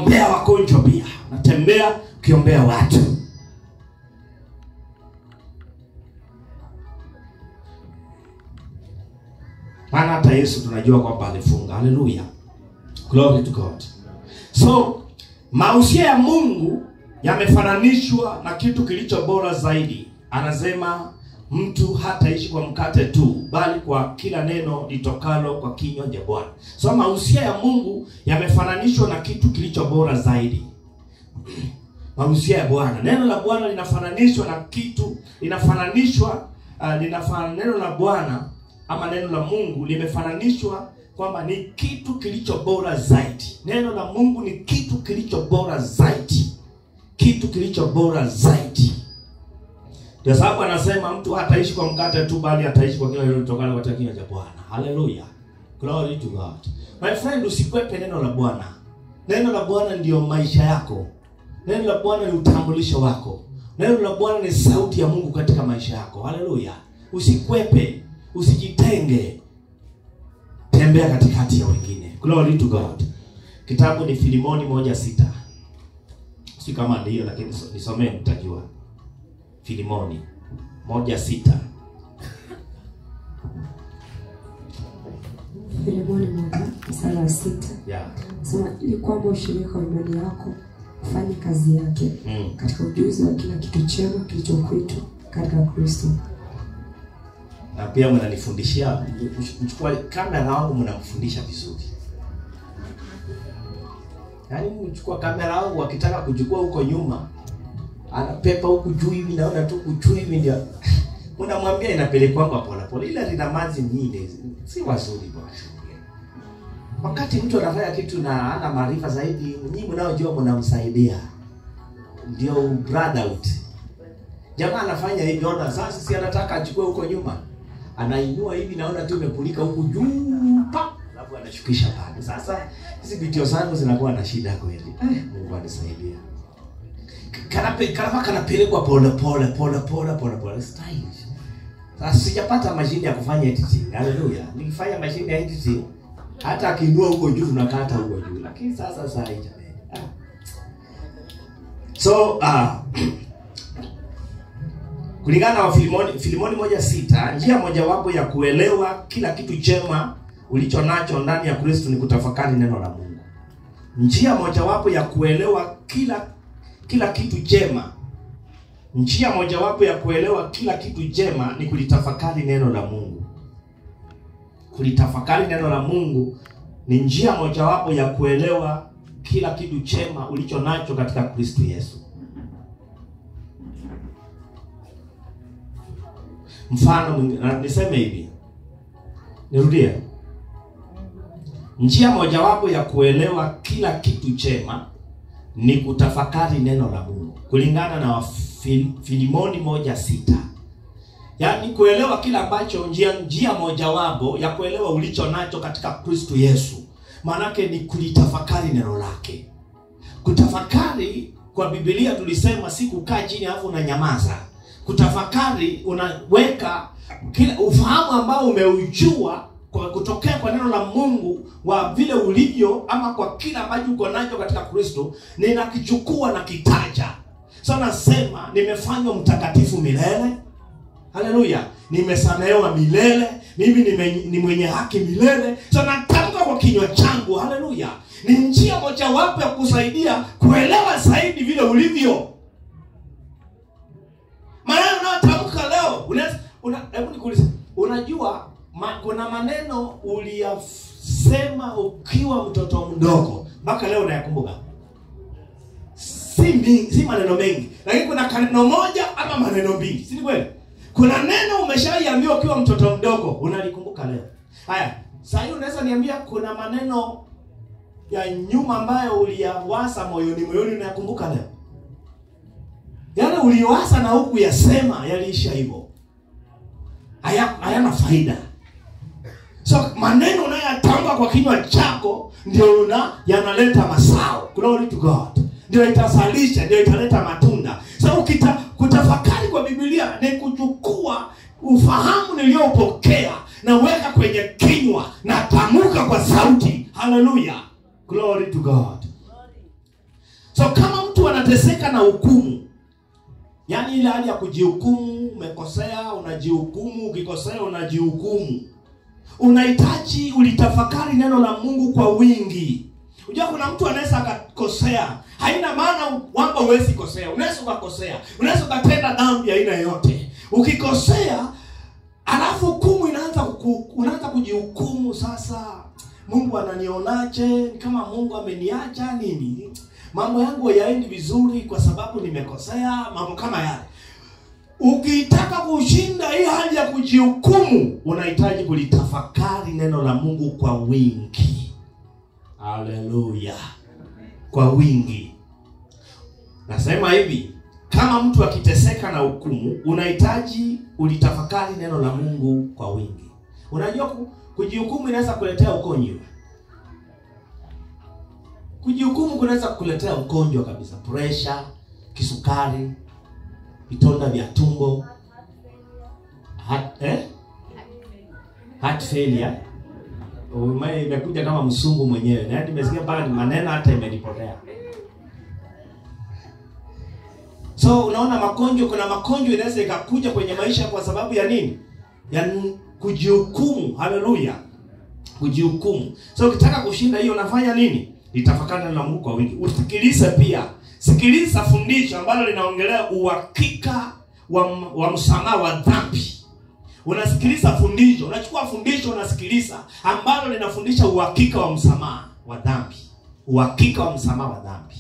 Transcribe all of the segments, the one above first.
unaombea wagonjwa pia. Unatembea ukiombea watu. Maana hata Yesu tunajua kwamba alifunga. Hallelujah. Glory to God. So, mausia ya Mungu yamefananishwa na kitu kilicho bora zaidi. Anasema mtu hataishi kwa mkate tu, bali kwa kila neno litokalo kwa kinywa cha Bwana. So mausia ya Mungu yamefananishwa na kitu kilicho bora zaidi. Mausia ya Bwana. Neno la Bwana linafananishwa na kitu, neno la Bwana ama neno la Mungu limefananishwa kwamba ni kitu kilicho bora zaidi. Neno la Mungu ni kitu kilicho bora zaidi. Kitu kilicho bora zaidi. Ndio sababu anasema mtu hataishi kwa mkate tu, bali ataishi kwa kila neno litokalo kwa kinywa cha Bwana. Hallelujah. Glory to God. My friend, usikwepe neno la Bwana. Neno la Bwana ndio maisha yako. Neno la Bwana ni utambulisho wako. Neno la Bwana ni sauti ya Mungu katika maisha yako. Hallelujah. Usikwepe, usijitenge. Tembea katikati ya wengine. Glory to God. Kitabu ni Filemoni 1:6. Si kama ndio, lakini nisomee mtajua. Filemoni 1:6. Filemoni 1:6. Yeah. Sema ili kwamba ushirika wa imani yako ufanye kazi yake katika ujuzi wa kila kitu chema kilicho kwetu katika Kristo. Na pia mnanifundishia, mchukua kamera yangu mnamfundisha vizuri. Yaani mchukua kamera yangu wakitaka kuchukua huko nyuma, anapepa huku juu hivi, naona tu juu hivi ndio. Unamwambia inapelekwa kwa pole pole. Ile lina maji nyingi, si wazuri bwana. Wakati mtu anafanya kitu na ana maarifa zaidi, nyinyi mnaojua mnamsaidia. Ndio brotherhood. Jamaa anafanya hivi, ona sasa si anataka achukue huko nyuma. Anainua hivi, naona tu imepulika huku juu, alafu anashukisha pale. Sasa hizi video zangu zinakuwa na shida kweli. Mungu anisaidie. Kanapelekwa pole pole style. Sasa sijapata mashine ya kufanya editing. Hallelujah. Nikifanya mashine ya editing, hata akiinua huko juu tunakata huko juu. Lakini sasa jamani. So kulingana na Filemoni 1:6, njia mojawapo ya kuelewa kila kitu chema ulicho nacho ndani ya Kristo ni kutafakari neno la Mungu. Njia mojawapo ya kuelewa kila kitu chema. Njia mojawapo ya kuelewa kila kitu chema ni kulitafakari neno la Mungu. Kulitafakari neno la Mungu ni njia mojawapo ya kuelewa kila kitu chema ulicho nacho katika Kristo Yesu. Mfano niseme hivi. Nirudie. Njia mojawapo ya kuelewa kila kitu chema ni kutafakari neno la Mungu. Kulingana na Filemoni 1:6. Yaani kuelewa kila ambacho njia mojawapo ya kuelewa ulicho nacho katika Kristo Yesu. Maanake ni kulitafakari neno lake. Kutafakari kwa Biblia tulisema si kukaa chini alafu unanyamaza. Kutafakari unaweka kila ufahamu ambao umeujua kwa kutokea kwa neno la Mungu wa vile ulivyo ama kwa kila ambacho uko nacho katika Kristo, ninakichukua na kitaja. So nasema nimefanywa mtakatifu milele. Haleluya. Nimesamehewa milele. Mimi ni mwenye haki milele. So natamka kwa kinywa changu. Haleluya. Ni njia mojawapo ya kusaidia kuelewa zaidi vile ulivyo. Maneno unayotamka leo, hebu nikuulize, unajua kuna maneno uliyasema ukiwa mtoto mdogo mpaka leo unayakumbuka? Si maneno mengi, lakini kuna neno moja ama maneno mbili, si kweli? Kuna neno umeshaiambiwa ukiwa mtoto mdogo unalikumbuka leo. Haya, sasa unaweza niambia kuna maneno ya nyuma ambayo uliyawasa moyoni unayakumbuka leo? Yale uliwasa na huku yasema yaliisha hivyo. Hayana faida. So maneno unayotamka kwa kinywa chako ndio yanaleta mazao. Glory to God. Ndio itasalisha, ndio italeta matunda. So kutafakari kwa Biblia ni kuchukua ufahamu niliopokea na weka kwenye kinywa na tamka kwa sauti. Hallelujah. Glory to God. So kama mtu anateseka na hukumu, yani ile hali ya kujihukumu, umekosea unajihukumu, ukikosea unajihukumu, unahitaji ulitafakari neno la Mungu kwa wingi. Unajua kuna mtu anaweza akakosea, haina maana kwamba huwezi kosea. Unaweza ukakosea, unaweza ukatenda dhambi aina yote. Ukikosea, alafu hukumu unaanza kujihukumu. Sasa Mungu ananionaje? Kama Mungu ameniacha nini? Mambo yangu hayaendi vizuri kwa sababu nimekosea, mambo kama yale. Ukitaka kushinda hii hali ya kujihukumu, unahitaji kulitafakari neno la Mungu kwa wingi. Haleluya. Kwa wingi. Nasema hivi, kama mtu akiteseka na hukumu, unahitaji ulitafakari neno la Mungu kwa wingi. Unajua kujihukumu inaweza kuletea ugonjwa. Kujihukumu kunaweza kukuletea ugonjwa kabisa, pressure, kisukari, vidonda vya tumbo, heart failure. Imekuja kama msungu mwenyewe. Na nimesikia mpaka maneno hata imenipotea. So unaona magonjwa, kuna magonjwa inaweza ikakuja kwenye maisha kwa sababu ya nini? Ya kujihukumu. Haleluya. Kujihukumu. So ukitaka kushinda hiyo unafanya nini? Litafakari neno la Mungu kwa wingi. Usikilize pia. Sikiliza fundisho ambalo linaongelea uhakika wa msamaha wa dhambi. Unasikiliza fundisho, unachukua fundisho unasikiliza ambalo linafundisha uhakika wa msamaha wa dhambi. Uhakika wa msamaha wa dhambi.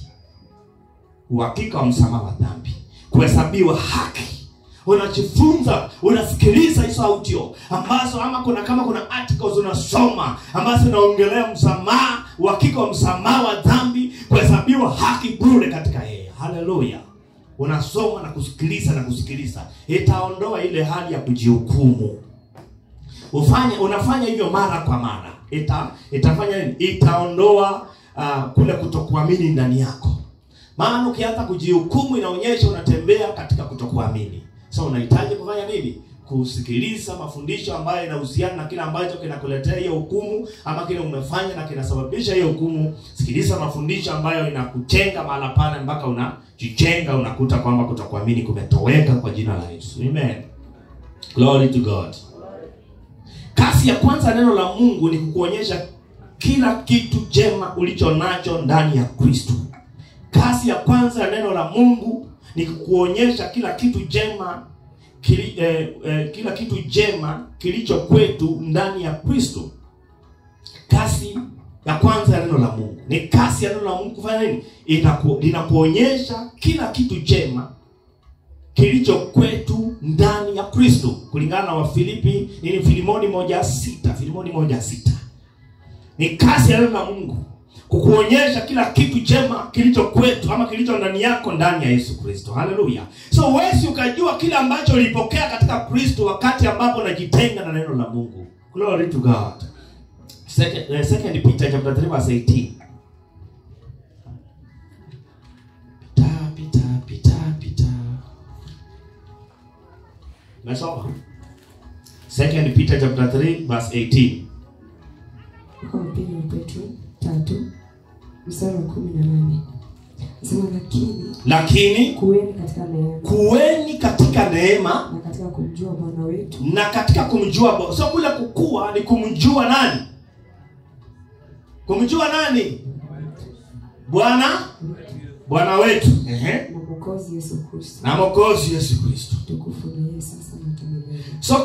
Uhakika wa msamaha wa dhambi. Kuhesabiwa haki. Unajifunza, unasikiliza hizo audio ambazo kama kuna articles unasoma ambazo zinaongelea msamaha, uhakika wa msamaha wa dhambi, kuhesabiwa haki bure katika yeye. Haleluya. Unasoma na kusikiliza. Itaondoa ile hali ya kujihukumu. Unafanya hivyo mara kwa mara. Itafanya nini? Itaondoa kule kutokuamini ndani yako. Maana ukianza kujihukumu inaonyesha unatembea katika kutokuamini. So unahitaji kufanya nini? Kusikiliza mafundisho ambayo yanahusiana na kile ambacho kinakuletea hiyo hukumu ama kile umefanya na kinasababisha hiyo hukumu. Sikiliza mafundisho ambayo inakujenga mahali pale mpaka unajijenga, unakuta kwamba kutokuamini kumetoweka kwa jina la Yesu. Amen. Glory to God. Kazi ya kwanza neno la Mungu ni kukuonyesha kila kitu jema ulicho nacho ndani ya Kristo. Kazi ya kwanza ya neno la Mungu ni kukuonyesha kila kitu jema kila kitu jema kilicho kwetu ndani ya Kristo. Kazi ya kwanza ya neno la Mungu. Ni kazi ya neno la Mungu kufanya nini? Linakuonyesha kila kitu jema kilicho kwetu ndani ya Kristo. Kulingana na Filimoni 1:6. Ni kazi ya neno la Mungu kukuonyesha kila kitu jema kilicho kwetu ama kilicho ndani yako ndani ya Yesu Kristo. Haleluya. So wewe ukajua kile ambacho ulipokea katika Kristo wakati ambapo unajitenga na neno la Mungu. Glory to God. Second Peter chapter 3 verse 18. Pita. Nasoma. Second Peter chapter 3 verse 18. Kwa Petro 3 mstari wa 18. Sema lakini kuweni katika neema na katika kumjua Bwana wetu. Na katika kumjua Bwana. So kule kukua ni kumjua nani? Kumjua nani? Bwana wetu. Na Mwokozi Yesu Kristo. Na Mwokozi Yesu Kristo. Tukufu ni sasa na milele. So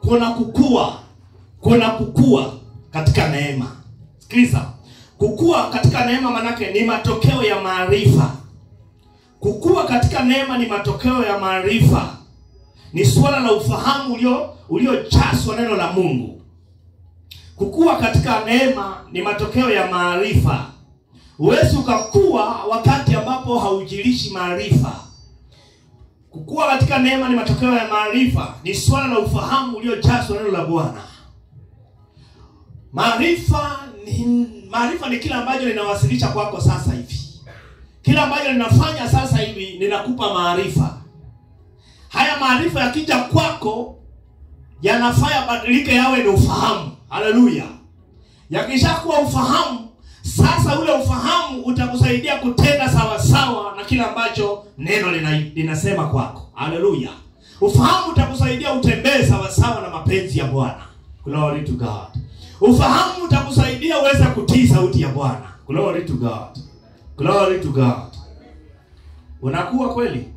kuna kukua katika neema. Sikiliza. Kukua katika neema manake ni matokeo ya maarifa. Kukua katika neema ni matokeo ya maarifa. Ni swala la ufahamu uliojazwa neno la Mungu. Kukua katika neema ni matokeo ya maarifa. Huwezi ukakua wakati ambapo haujilishi maarifa. Kukua katika neema ni matokeo ya maarifa. Ni swala la ufahamu uliojazwa neno la Bwana. Maarifa ni kila ambacho linawasilisha kwako sasa hivi. Kila ambacho linafanya sasa hivi ninakupa maarifa. Haya maarifa yakija kwako yanafanya badilike yawe ni ufahamu. Haleluya. Yakishakuwa ufahamu, Sasa ule ufahamu utakusaidia kutenda sawa sawa na kila ambacho neno linasema kwako. Haleluya. Ufahamu utakusaidia utembee sawa sawa na mapenzi ya Bwana. Glory to God. Ufahamu utakusaidia uweze kutii sauti ya Bwana. Glory to God. Glory to God. Unakuwa kweli?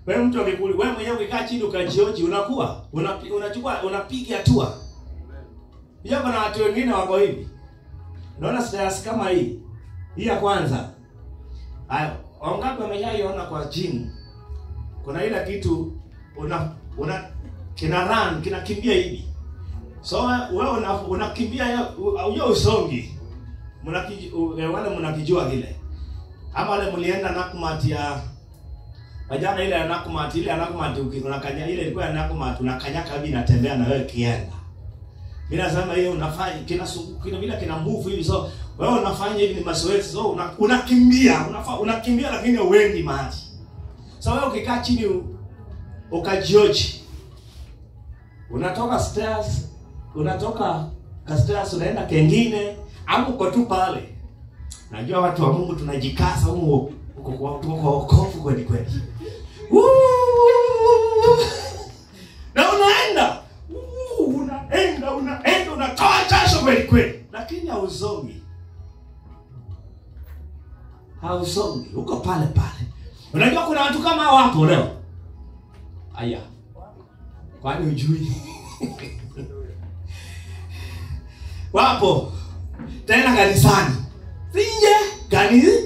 Wewe mtu akikuuliza, wewe mwenyewe ukikaa chini ukajioji, unakuwa unachukua unapiga hatua. Pia kuna watu wengine wako hivi. Unaona stairs kama hii. Hii ya kwanza. Hayo, wangapi wameshaiona kwa gym? Kuna ile kitu kinakimbia hivi. So wewe unakimbia hiyo usongi. Wale mnakijua kile. Ama wale mlienda Nakumatt ya wajana ile ya Nakumatt, ile ya Nakumatt unakanya ile ilikuwa ya Nakumatt unakanyaka hivi inatembea na wewe kienda. Mimi nasema hiyo unafanya kina vile kina move hivi, so wewe unafanya hivi ni mazoezi, so unakimbia lakini uendi mahali. So wewe ukikaa chini ukajioji, unatoka stairs unaenda kengine au uko tu pale. Najua watu wa Mungu tunajikasa huko kwa wokovu kweli. Na unaenda unatoa jasho kweli. Lakini hausongi. Uko pale. Unajua kuna watu kama hao hapo leo. Aya. Kwani hujui? Wapo. Tena kanisani. Sinje kanisa.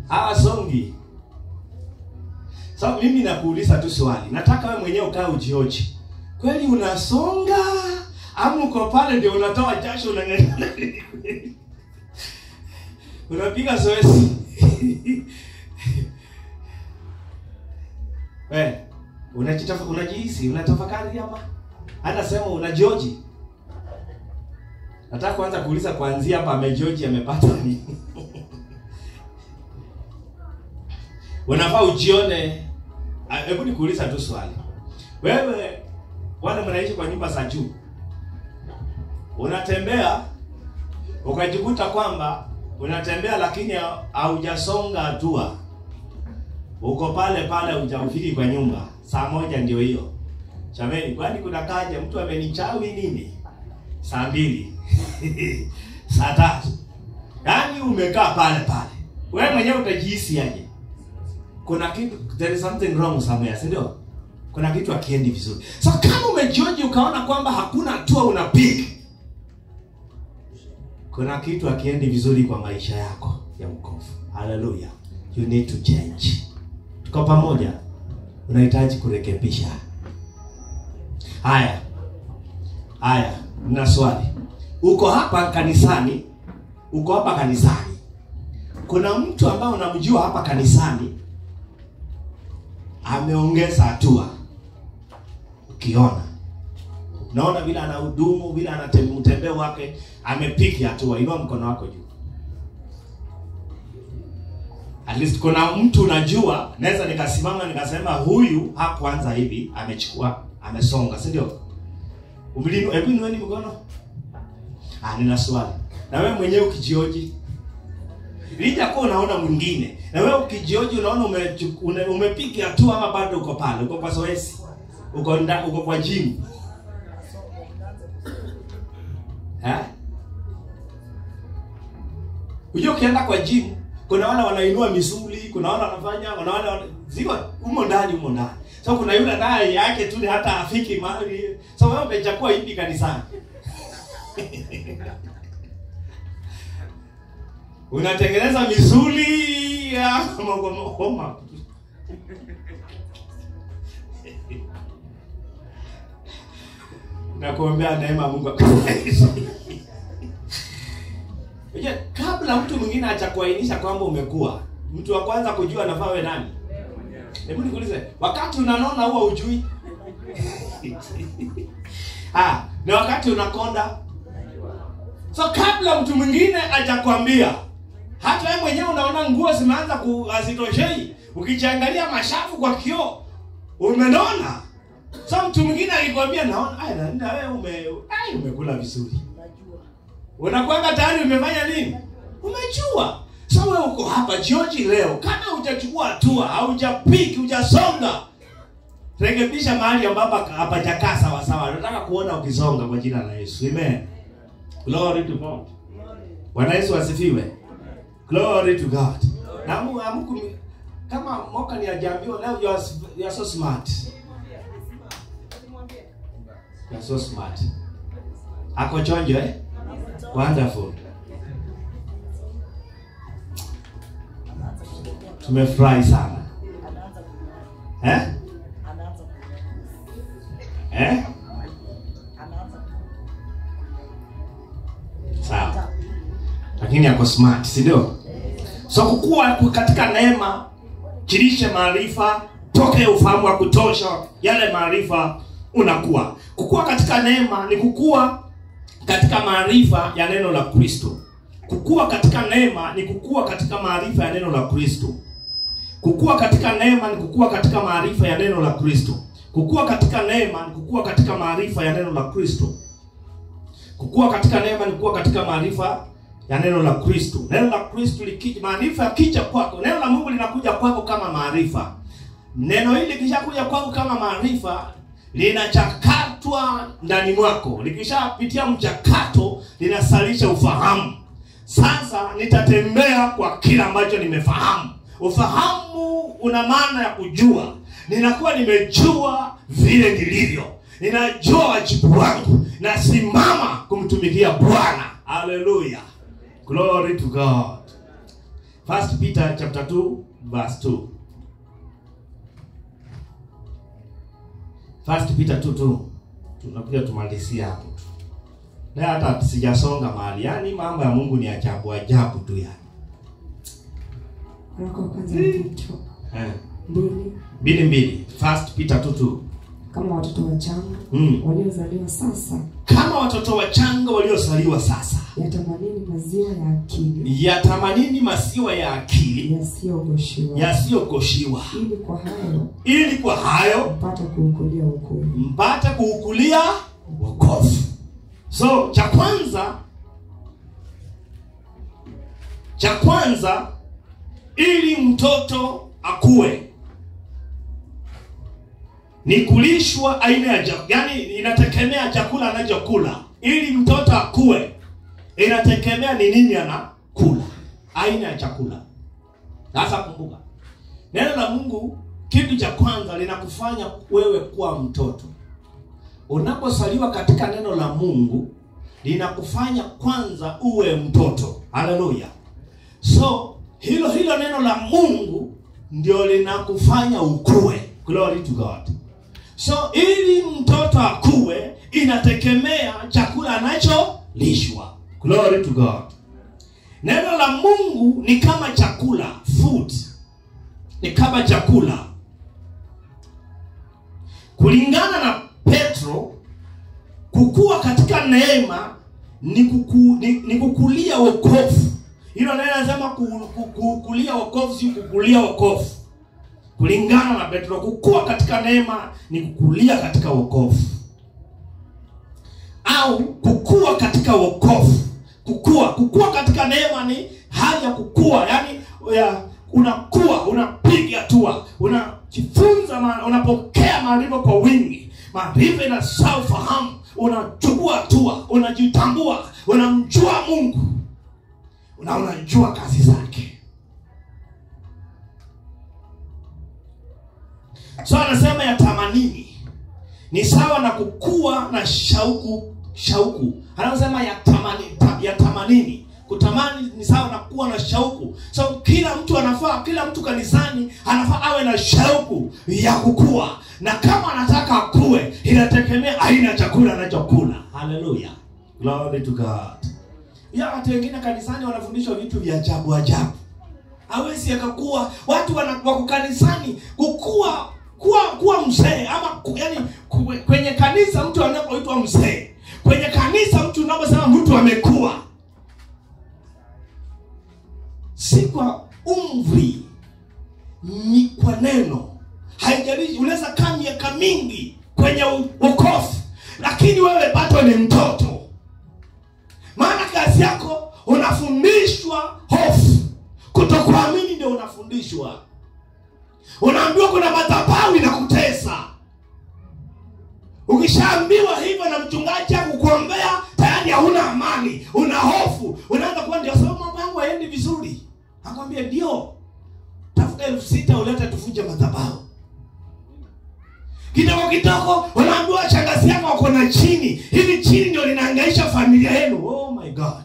Hawasongi. So mimi nakuuliza tu swali. Nataka wewe mwenyewe ukae ujioji. Kweli unasonga ama uko pale ndio unatoa jasho unang'ang'ana? Unapiga zoezi. Unajihisi, unatafakari ama hata sema unajioji? Nataka kwanza kuuliza kuanzia hapa amejioji amepata nini? Unafaa ujione. Hebu nikuuliza tu swali. Wewe wale mnaishi kwa nyumba za juu. Unatembea ukajikuta kwamba unatembea lakini haujasonga hatua. Uko pale hujafiki kwa nyumba. Saa moja ndio hiyo. Chameni, kwani kuna kaja mtu amenichawi nini? Saa 2. Saa 3. Yaani umekaa pale. Wewe mwenyewe utajihisi aje? Kuna kitu, there is something wrong somewhere, si ndio? Kuna kitu hakiendi vizuri. So kama umejioji ukaona kwamba hakuna hatua unapiga, kuna kitu hakiendi vizuri kwa maisha yako ya wokovu. Hallelujah. You need to change. Tuko pamoja. Unahitaji kurekebisha. Haya. Nina swali. Uko hapa kanisani. Kuna mtu ambaye unamjua hapa kanisani ameongeza hatua. Unaona vile anahudumu, vile anatembea wake, amepiga hatua. Inua mkono wako juu. At least kuna mtu unajua, naweza nikasimama nikasema huyu hakuanza hivi, amesonga, si ndio? Hebu nione mkono. Nina swali. Na wewe mwenyewe ukijioji, licha kwa unaona mwingine, na wewe ukijioji unaona umepiga hatua ama bado uko pale, uko kwa zoezi, uko kwa gym. Unajua ukienda kwa gym, kuna wale wanainua misuli, kuna wale wanafanya, kuna wale ziko humo ndani. So kuna yule naye yake tu hata afiki mahali. So wewe umechukua hivi kanisani. Unatengeneza misuli ya homa. Nakuombea neema Mungu akubariki. Kabla mtu mwingine achakuainisha kwamba umekuwa, mtu wa kwanza kujua anafaa wewe nani? Hebu nikuulize, wakati unanona huwa hujui? Na wakati unakonda? So kabla mtu mwingine ajakwambia, hata wewe mwenyewe unaona nguo zimeanza hazitoshei. Ukijiangalia mashafu kwa kioo, umenona. So mtu mwingine alikwambia naona, na wewe umekula vizuri. Unakuwa tayari umefanya nini? Umejua. So wewe uko hapa George leo, kama hujachukua hatua, haujapiki, hujasonga, rekebisha mahali ambapo hapajakaa sawa sawa. Nataka kuona ukisonga kwa jina la Yesu. Amen. Glory to God. Bwana Yesu asifiwe. Glory to God. Na Mungu kama moka ni ajaambiwa leo, you are so smart. You are so smart. Ako chonjo Wonderful. Tumefurahi sana. Sawa. Lakini ako smart, si ndio? So kukua katika neema, chilishe maarifa, toke ufahamu wa kutosha, yale maarifa unakuwa. Kukua katika neema ni kukua katika maarifa ya neno la Kristo. Kukua katika neema ni kukua katika maarifa ya neno la Kristo. Kukua katika neema ni kukua katika maarifa ya neno la Kristo. Kukua katika neema ni kukua katika maarifa ya neno la Kristo. Kukua katika neema ni kukua katika maarifa ya neno la Kristo. Neno la Kristo likija, maarifa yakija kwako, neno la Mungu linakuja kwako kama maarifa. Neno hili likishakuja kwako kama maarifa, linachakatwa ndani mwako. Likishapitia mchakato, linasalisha ufahamu. Sasa nitatembea kwa kila ambacho nimefahamu. Ufahamu una maana ya kujua. Ninakuwa nimejua vile nilivyo. Ninajua wajibu wangu. Nasimama kumtumikia Bwana. Hallelujah. Glory to God. 1 Peter chapter 2 verse 2. 1 Peter 2:2. Tunakuja tumalizia hapo tu. Na hata sijasonga mahali. Yaani mambo ya Mungu ni ajabu ajabu tu yani. Waraka wa kwanza Petro. Mbili. 1 Peter 2:2. Kama watoto wachanga waliozaliwa sasa. Kama watoto wachanga waliozaliwa sasa. Yatamanini maziwa ya akili. Yatamanini maziwa ya akili. Yasiyogoshiwa. Ili kwa hayo mpate kuukulia wokovu. So cha kwanza ili mtoto akue ni kulishwa aina ya yani inategemea chakula anachokula. Ili mtoto akue inategemea ni nini anakula, aina ya chakula. Sasa kumbuka, neno la Mungu kitu cha kwanza linakufanya wewe kuwa mtoto. Unaposaliwa katika neno la Mungu linakufanya kwanza uwe mtoto. Hallelujah. So hilo neno la Mungu ndio linakufanya ukue. Glory to God. So ili mtoto akue inategemea chakula anacholishwa. Glory to God. Neno la Mungu ni kama chakula, food. Ni kama chakula. Kulingana na Petro, kukua katika neema ni kukulia wokovu. Hilo neno linasema kukulia wokovu, si kukulia wokovu. Kulingana na Petro, kukua katika neema ni kukulia katika wokovu. Au kukua katika wokovu. Kukua katika neema ni hali ya kukua, yani unakuwa, unapiga hatua, unajifunza, unapokea maarifa kwa wingi. Maarifa inazaa ufahamu, unachukua hatua, unajitambua, unamjua Mungu, unajua kazi zake. So anasema yatamanini ni sawa na kukua na shauku. Anasema yatamanini. Kutamani ni sawa na kuwa na shauku. So kila mtu kanisani anafaa awe na shauku ya kukua. Na kama anataka akue, inategemea aina ya chakula anachokula. Hallelujah. Glory to God. Ya watu wengine kanisani wanafundishwa vitu vya ajabu. Hawezi akakua. Watu wako kanisani kuwa mzee ama yani kwenye kanisa mtu anapoitwa mzee. Kwenye kanisa mtu unaposema mtu amekua, si kwa umri, ni kwa neno. Haijalishi unaweza kaa miaka mingi kwenye wokovu, lakini wewe bado ni mtoto. Maana kazi yako unafundishwa hofu. Kutokuamini ndio unafundishwa. Unaambiwa kuna madhabahu inakutesa. Ukishaambiwa hivyo na mchungaji akukuombea, tayari hauna amani, una hofu. Unaanza kuwa ndio sababu mambo yangu haendi vizuri. Akwambia ndio. Tafuta 6,000 ulete tuvunje madhabahu. Kidogo unaambiwa shangazi yako wako na chini. Hili chini ndio linahangaisha familia yenu. Oh my God.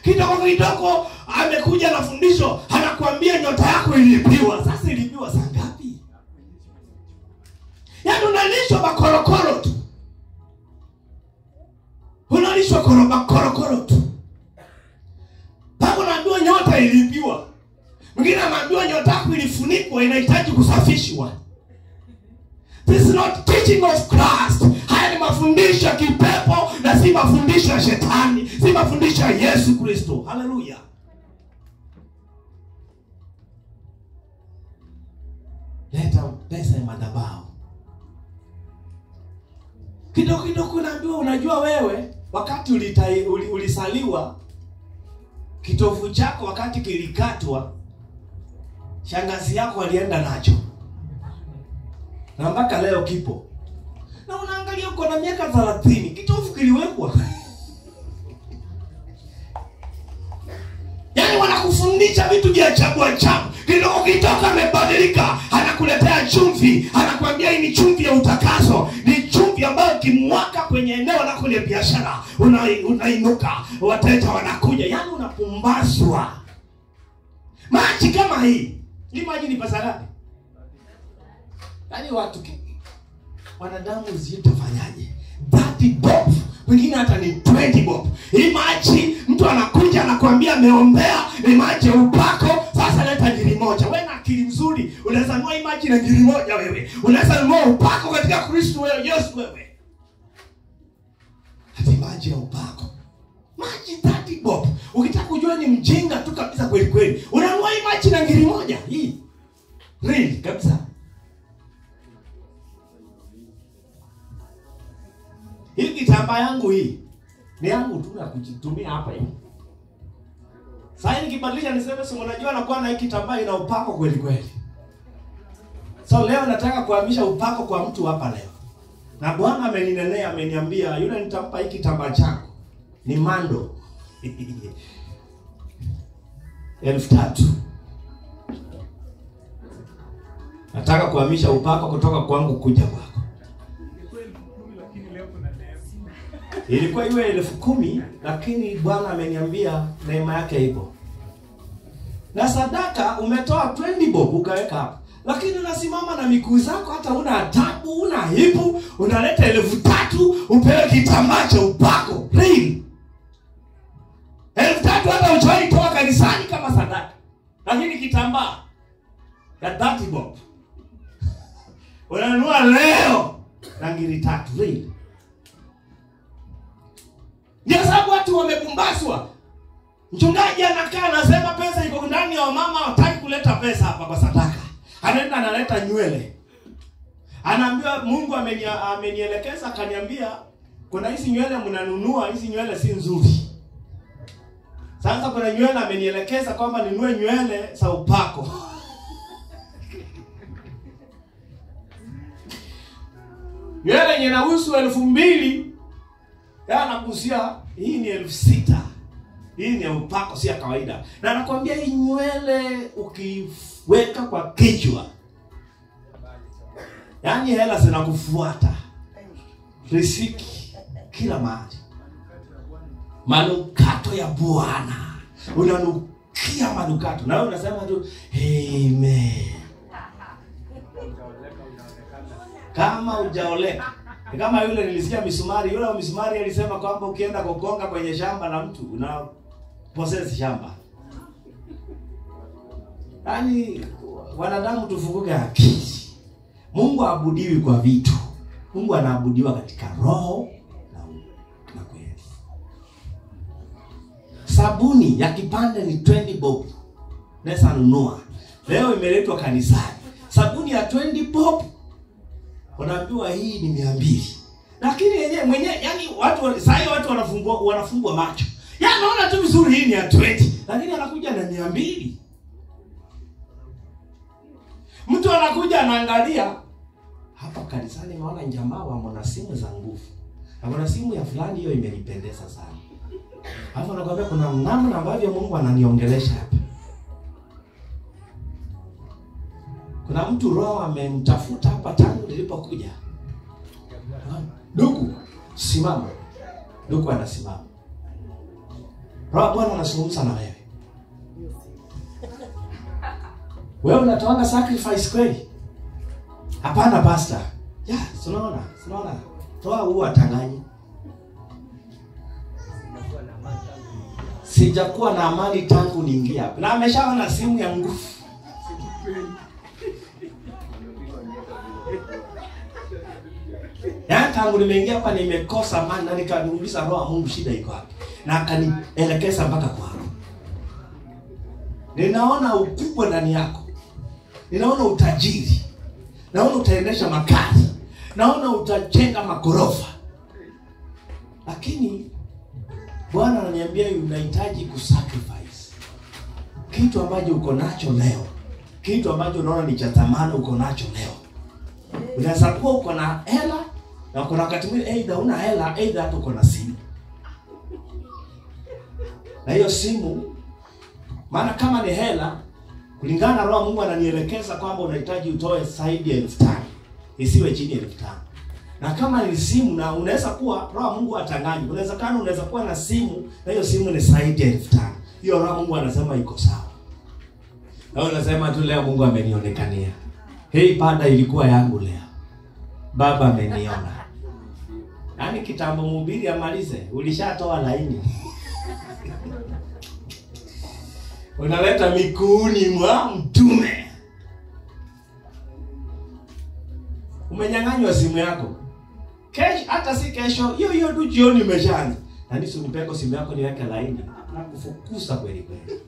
Kidogo amekuja na fundisho, anakuambia nyota yako iliibiwa. Sasa iliibiwa saa ngapi? Yaani unalishwa makorokoro tu. Unalishwa korokoro tu. Baba anaambiwa nyota iliibiwa. Mwingine anaambiwa nyota yako ilifunikwa, inahitaji kusafishwa. This is not teaching of Christ. Haya ni mafundisho ya kipepo na si mafundisho ya shetani, si mafundisho ya Yesu Kristo. Haleluya. Leta pesa ya madhabahu. Kidogo unaambiwa, unajua wewe wakati ulisaliwa, kitovu chako wakati kilikatwa, shangazi yako alienda nacho. Na mpaka leo kipo. Na unaangalia uko na miaka 30, kitovu kiliwekwa. Yaani wanakufundisha vitu vya ajabu. Kidogo kitoka amebadilika, anakuletea chumvi, anakuambia hii ni chumvi ya utakaso. Ni chumvi ambayo kimwaka kwenye eneo lako la biashara, unainuka, wateja wanakuja. Yaani unapumbazwa. Maji kama hii. Hii maji ni pesa ngapi? Yaani wanadamu zitafanyaje? 30 bob, wengine hata ni 20 bob. Hii maji mtu anakuja anakuambia ameombea, ni maji ya upako, sasa leta ngiri moja. Wewe na akili nzuri, unaweza nunua hii maji na ngiri moja wewe. Unaweza nunua upako katika Kristo wewe, Yesu wewe. Hadi maji ya upako. Maji 30 bob. Ukitaka kujua ni mjinga tu kabisa kweli kweli, unanunua hii maji na ngiri moja. Hii real kabisa. Hii kitambaa yangu hii ni yangu tu na kujitumia hapa hivi. Sasa nikibadilisha niseme si unajua nakuwa na hii kitambaa ina upako kweli kweli. So leo nataka kuhamisha upako kwa mtu hapa leo. Na Bwana ameninenea, ameniambia yule nitampa hii kitambaa chako ni mando. 3,000. Nataka kuhamisha upako kutoka kwangu kuja kwako. Ilikuwa iwe 10,000, lakini Bwana ameniambia neema yake ipo. Na sadaka umetoa 20 bob ukaweka hapa. Lakini unasimama na miguu zako, hata una adabu, una aibu, unaleta 3,000 upewe kitambaa cha upako. Real. 3,000 hata uchoi toa kanisani kama sadaka. Lakini kitambaa ya 30 bob. Unanunua leo na ngiri 3. Real. Ndio sababu watu wamepumbazwa. Mchungaji anakaa anasema pesa iko ndani ya mama, hataki kuleta pesa hapa kwa sadaka. Anaenda analeta nywele. Anaambiwa Mungu amenielekeza akaniambia kuna hizi nywele mnanunua, hizi nywele si nzuri. Sasa kuna nywele amenielekeza kwamba ninunue nywele za upako. Nywele yenye inahusu 2,000, anakusia hii ni 6,000. Hii ni upako, si ya kawaida. Na anakuambia hii nywele ukiweka kwa kichwa, yaani hela zinakufuata. Riziki kila mahali. Manukato ya Bwana. Unanukia manukato. Na wewe unasema tu amen. Kama hujaoleka. Kama yule nilisikia misumari, yule misumari alisema kwamba ukienda kugonga kwenye shamba la mtu una possess shamba. Yaani wanadamu tufunguke akili. Mungu haabudiwi kwa vitu. Mungu anaabudiwa katika roho na kweli. Sabuni ya kipande ni 20 bob. Nesa nunua. Leo imeletwa kanisani. Sabuni ya 20 bob. Unaambiwa hii ni 200. Lakini yeye mwenyewe yani watu wanafungua macho. Yeye anaona tu vizuri hii ni ya 20, lakini anakuja na 200. Mtu anakuja anaangalia hapa kanisani, naona jamaa wa mwana simu za nguvu. Na mwana simu ya fulani hiyo imenipendeza sana. Hapo anakuambia kuna namna ambavyo Mungu ananiongelesha hapa. Kuna mtu roho amemtafuta hapa tangu nilipokuja. Ndugu, simama. Ndugu anasimama. Roho Bwana anazungumza na wewe. Wewe unatoanga sacrifice kweli? Hapana pastor. Ya, tunaona. Toa huo atanganyi. Sijakuwa na amani tangu niingia hapa. Na ameshaona simu ya nguvu. Ya tangu nimeingia hapa nimekosa amani, na nikaniuliza roho wa Mungu shida iko wapi. Na akanielekeza mpaka kwako. Ninaona ukubwa ndani yako. Ninaona utajiri. Naona utaendesha magari. Naona utajenga magorofa. Lakini Bwana ananiambia unahitaji kusacrifice kitu ambacho uko nacho leo. Kitu ambacho unaona ni cha thamani uko nacho leo. Unaweza kuwa uko na hela na kuna wakati mwingine either una hela either hata uko na simu. Na hiyo simu maana kama ni hela kulingana na roho Mungu ananielekeza kwamba unahitaji utoe zaidi ya 5,000. Isiwe chini ya 5,000. Na kama ni simu na unaweza kuwa roho Mungu atangani. Unaweza kuwa na simu na hiyo simu ni zaidi ya 5,000. Hiyo roho Mungu anasema iko sawa. Na unasema tu leo Mungu amenionekania. Hii panda ilikuwa yangu leo. Baba ameniona. Yaani kitambo mhubiri amalize, ulishatoa laini. Unaleta mikuuni mwa mtume. Umenyang'anywa simu yako. Kesho hata si kesho, hiyo tu jioni umeshaanza. Na nisi unipeko simu yako niweke laini. Na kufukusa kweli kweli.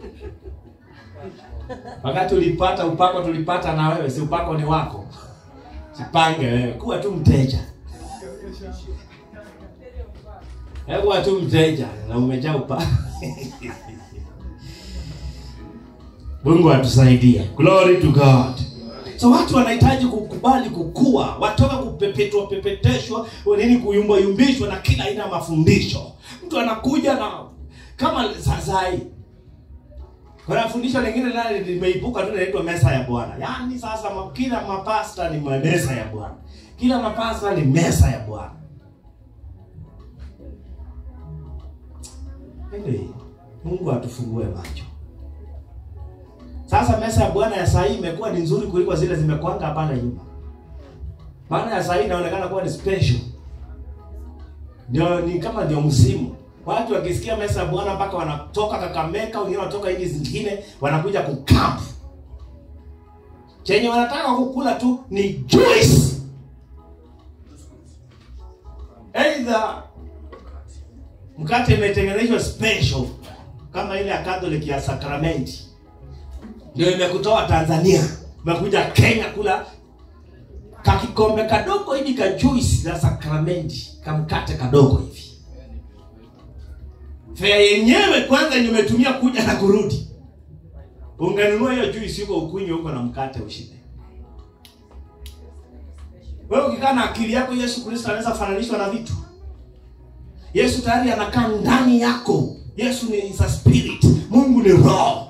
Wakati ulipata upako tulipata na wewe, si upako ni wako. Sipange wewe, kuwa tu mteja. Kuwa tu mteja na umejaa upako. Mungu atusaidie. Glory to God. So watu wanahitaji kukubali kukua, watoka pepeteshwa, nini kuyumbishwa na kila aina ya mafundisho. Mtu anakuja na kama sasa hii. Kuna fundisho lingine nalo limeibuka tu linaitwa mesa ya Bwana. Yaani sasa kila mapasta ni mesa ya Bwana. Kila mapasta ni mesa ya Bwana. Ndio. Mungu atufungue macho. Sasa mesa ya Bwana ya saa hii imekuwa ni nzuri kuliko zile zimekwanga hapana nyuma. Maana ya saa hii inaonekana kuwa ni special. Ndio ni kama ndio msimu. Watu wakisikia mesa ya Bwana mpaka wanatoka Kakamega, wengine wanatoka nchi zingine, wanakuja kukamp. Chenye wanataka kukula tu ni juice. Either mkate imetengenezwa special kama ile ya Catholic ya Sacramento. Ndio imekutoa Tanzania, umekuja Kenya kula kakikombe kadogo hivi ka juice za Sacramento, kamkate kadogo hivi. Fare yenyewe kwanza nimetumia kuja na kurudi. Ungenunua hiyo juice huko ukunywe huko na mkate ushibe. Wewe ukikaa na akili yako Yesu Kristo anaweza fananishwa na vitu. Yesu tayari anakaa ndani yako. Yesu ni a spirit. Mungu ni roho.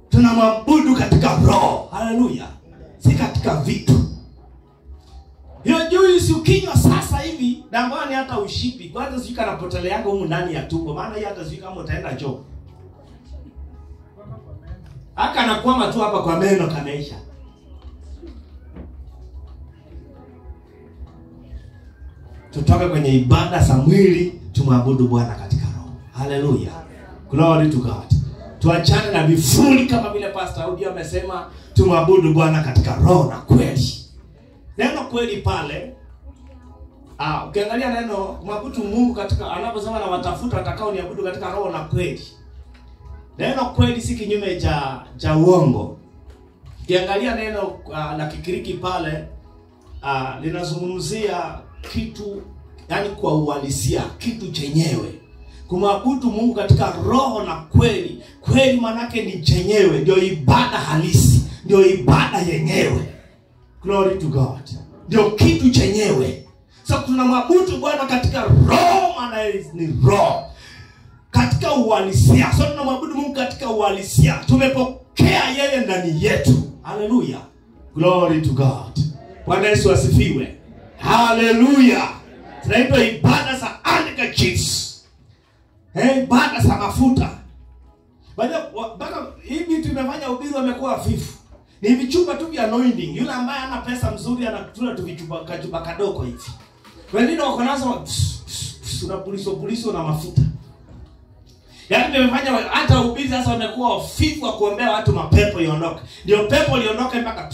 Tunamwabudu katika roho. Haleluya. Si katika vitu. Hiyo juice ukinywa sasa hivi, dangani hata ushipi. Kwanza sijui kana potele yako humu ndani ya tumbo. Maana hii hata sijui kama utaenda choo. Haka anakwama tu hapa kwa meno kanaisha. Tutoke kwenye ibada za mwili, tumwabudu Bwana katika roho. Haleluya. Glory to God. Tuachane na vifuli kama vile Pastor Audio amesema, tumwabudu Bwana katika roho na kweli. Neno kweli pale, ukiangalia neno mwabudu Mungu katika anaposema na watafuta atakao niabudu katika roho na kweli. Neno kweli si kinyume cha uongo. Ukiangalia neno la Kigiriki pale linazungumzia kitu, yani kwa uhalisia, kitu chenyewe. Kumwabudu Mungu katika roho na kweli. Kweli manake ni chenyewe, ndio ibada halisi, ndio ibada yenyewe. Glory to God. Ndio kitu chenyewe. So tunamwabudu Bwana katika roho, maana ni roho. Katika uhalisia. So tunamwabudu Mungu katika uhalisia. Tumepokea yeye ndani yetu. Hallelujah. Glory to God. Bwana Yesu asifiwe. Hallelujah. Tunaitwa ibada za handkerchiefs. Ibada za mafuta. Baka hivi tumefanya ubiri wamekuwa hafifu. Ni vichupa tu vya anointing. Yule ambaye ana pesa mzuri anatuna tu vichupa kadogo hivi. Wengine wako nazo unapuliso na mafuta. Yaani tumefanya hata ubiri sasa wamekuwa hafifu wa kuombea watu mapepo iondoke. Ndio pepo liondoke mpaka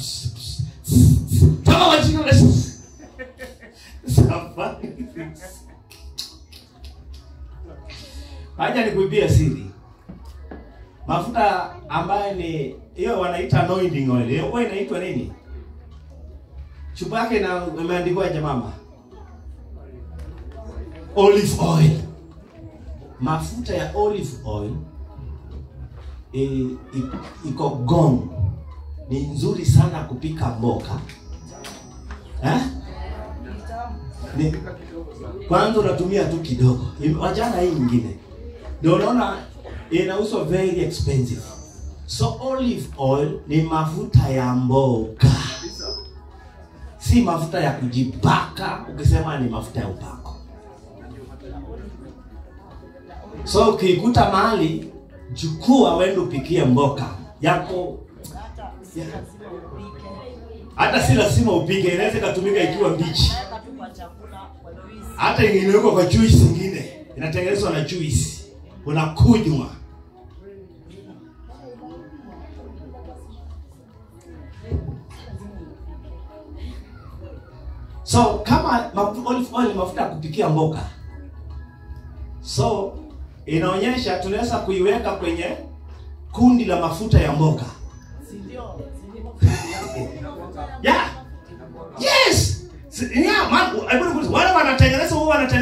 toa wajina lesu. Haja nikuibia siri. Mafuta ambayo ni hiyo wanaita anointing oil. Hiyo inaitwa nini? Chupa yake imeandikwa aje mama? Olive oil. Mafuta ya olive oil iko gong. Ni nzuri sana kupika mboka. Kwanza unatumia tu kidogo. Wajana hii nyingine. Ndio unaona inauzwa very expensive. So olive oil ni mafuta ya mboga. Si mafuta ya kujipaka ukisema ni mafuta ya upako. So ukikuta mahali chukua wende upikie mboga yako. Hata si lazima upike, inaweza kutumika ikiwa mbichi. Hata inawekwa kwa juice nyingine. Inatengenezwa na juice. Unakunywa. So kama olive oil mafuta kupikia mboga. So inaonyesha tunaweza kuiweka kwenye kundi la mafuta ya mboga. Yeah. Yes. Yeah, man, wale wanatengeneza